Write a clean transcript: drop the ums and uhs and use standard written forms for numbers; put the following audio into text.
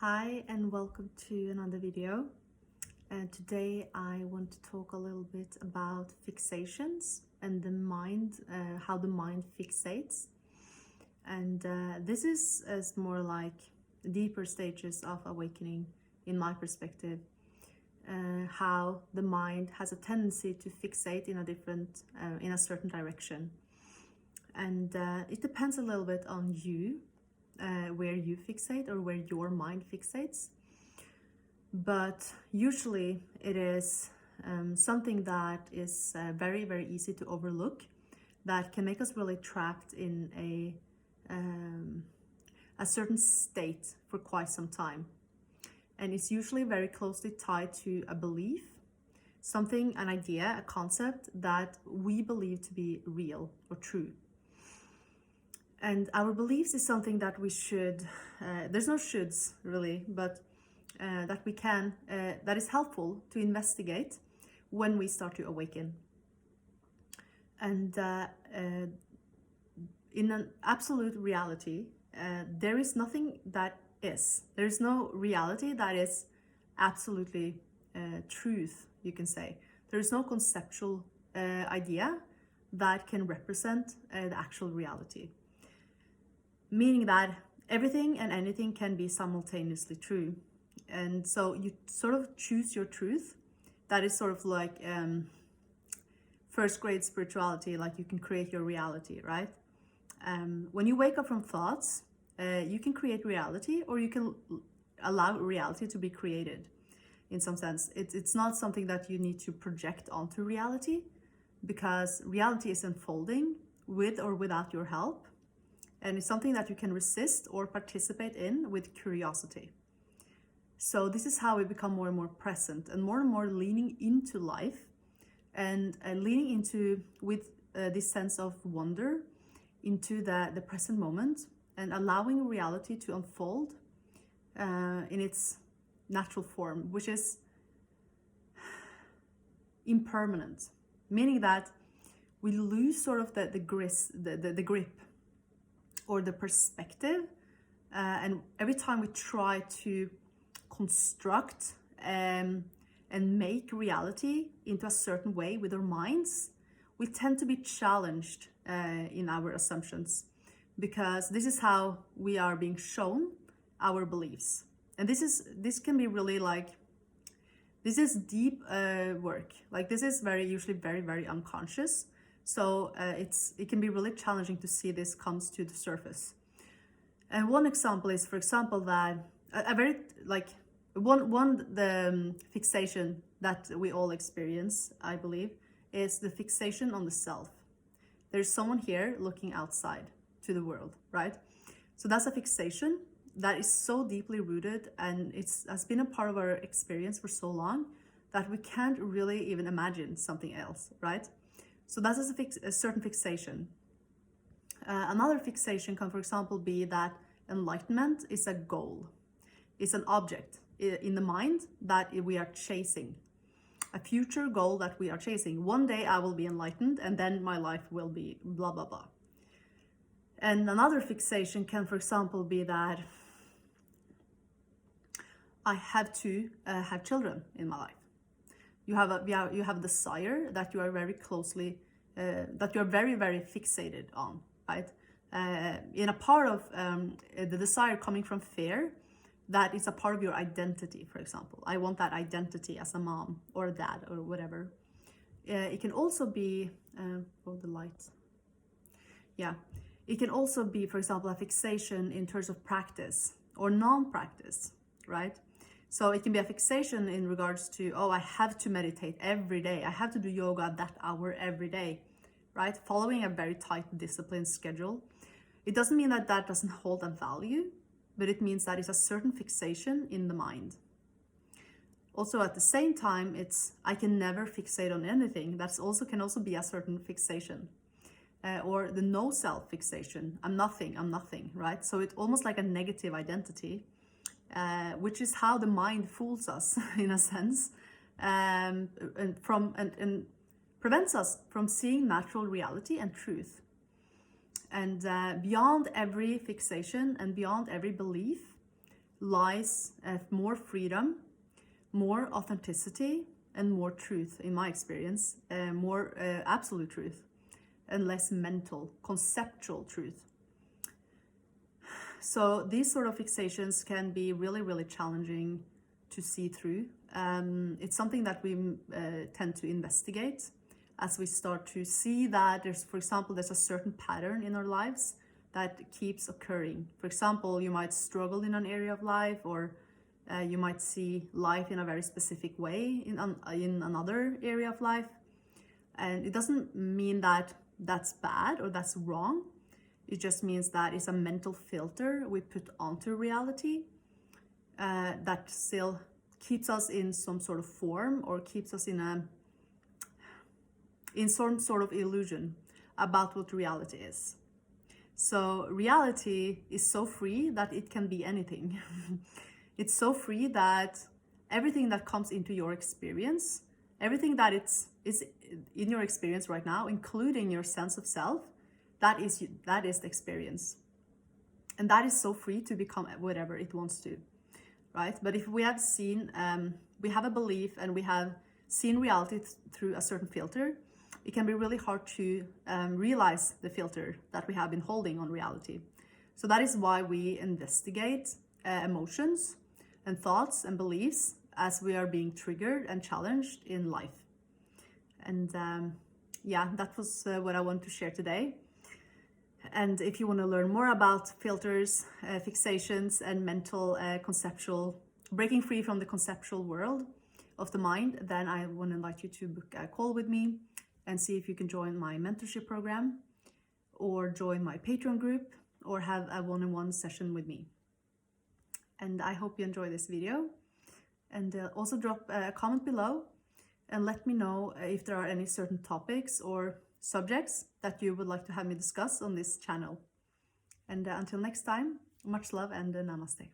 Hi and welcome to another video. And today I want to talk a little bit about fixations and the mind, how the mind fixates. And this is more like deeper stages of awakening in my perspective. How the mind has a tendency to fixate in a certain direction. And it depends a little bit on you. Where you fixate or where your mind fixates, but usually it is something that is very, very easy to overlook, that can make us really trapped in a certain state for quite some time. And it's usually very closely tied to a belief, something, an idea, a concept that we believe to be real or true. And our beliefs is something that we should, there's no shoulds really, but that we can, that is helpful to investigate when we start to awaken. And in an absolute reality, there is nothing that is. There is no reality that is absolutely truth, you can say. There is no conceptual idea that can represent the actual reality. Meaning that everything and anything can be simultaneously true. And so you sort of choose your truth. That is sort of like first grade spirituality, like you can create your reality, right? When you wake up from thoughts, you can create reality, or you can allow reality to be created in some sense. It's not something that you need to project onto reality, because reality is unfolding with or without your help. And it's something that you can resist or participate in with curiosity. So this is how we become more and more present and more leaning into life, and leaning into with this sense of wonder into the present moment, and allowing reality to unfold in its natural form, which is impermanent, meaning that we lose sort of the grip or the perspective, and every time we try to construct and make reality into a certain way with our minds, we tend to be challenged in our assumptions, because this is how we are being shown our beliefs. And this can be really like, this is deep work. Like this is usually very, very unconscious. So it can be really challenging to see this comes to the surface. And one example is, for example, that a very like the fixation that we all experience, I believe, is the fixation on the self. There's someone here looking outside to the world, right? So that's a fixation that is so deeply rooted, and has been a part of our experience for so long that we can't really even imagine something else, right? So that's a certain fixation. Another fixation can, for example, be that enlightenment is a goal. It's an object in the mind that we are chasing. A future goal that we are chasing. One day I will be enlightened, and then my life will be blah, blah, blah. And another fixation can, for example, be that I have to have children in my life. You have a desire that you are very closely, that you are very, very fixated on, right? In a part of the desire coming from fear, that is a part of your identity, for example. I want that identity as a mom or a dad or whatever. It can also be, the light. Yeah, it can also be, for example, a fixation in terms of practice or non-practice, right? So it can be a fixation in regards to, oh, I have to meditate every day. I have to do yoga that hour every day, right? Following a very tight disciplined schedule. It doesn't mean that that doesn't hold a value, but it means that it's a certain fixation in the mind. Also, at the same time, I can never fixate on anything. That's also can also be a certain fixation. Or the no self fixation. I'm nothing, right? So it's almost like a negative identity. Which is how the mind fools us in a sense, and prevents us from seeing natural reality and truth. And beyond every fixation and beyond every belief, lies more freedom, more authenticity, and more truth, in my experience, more absolute truth, and less mental, conceptual truth. So these sort of fixations can be really, really challenging to see through. It's something that we tend to investigate as we start to see that there's, for example, there's a certain pattern in our lives that keeps occurring. For example, you might struggle in an area of life, or you might see life in a very specific way in another area of life. And it doesn't mean that that's bad or that's wrong. It just means that it's a mental filter we put onto reality that still keeps us in some sort of form, or keeps us in some sort of illusion about what reality is. So reality is so free that it can be anything. It's so free that everything that comes into your experience, everything that is in your experience right now, including your sense of self, that is the experience. And that is so free to become whatever it wants to, right? But if we have seen, we have a belief and we have seen reality through a certain filter, it can be really hard to realize the filter that we have been holding on reality. So that is why we investigate emotions and thoughts and beliefs as we are being triggered and challenged in life. And yeah, that was what I want to share today. And if you want to learn more about filters, fixations, and mental, conceptual, breaking free from the conceptual world of the mind, then I want to invite you to book a call with me and see if you can join my mentorship program, or join my Patreon group, or have a one-on-one session with me. And I hope you enjoy this video. And also drop a comment below and let me know if there are any certain topics or subjects that you would like to have me discuss on this channel. And until next time, much love and namaste.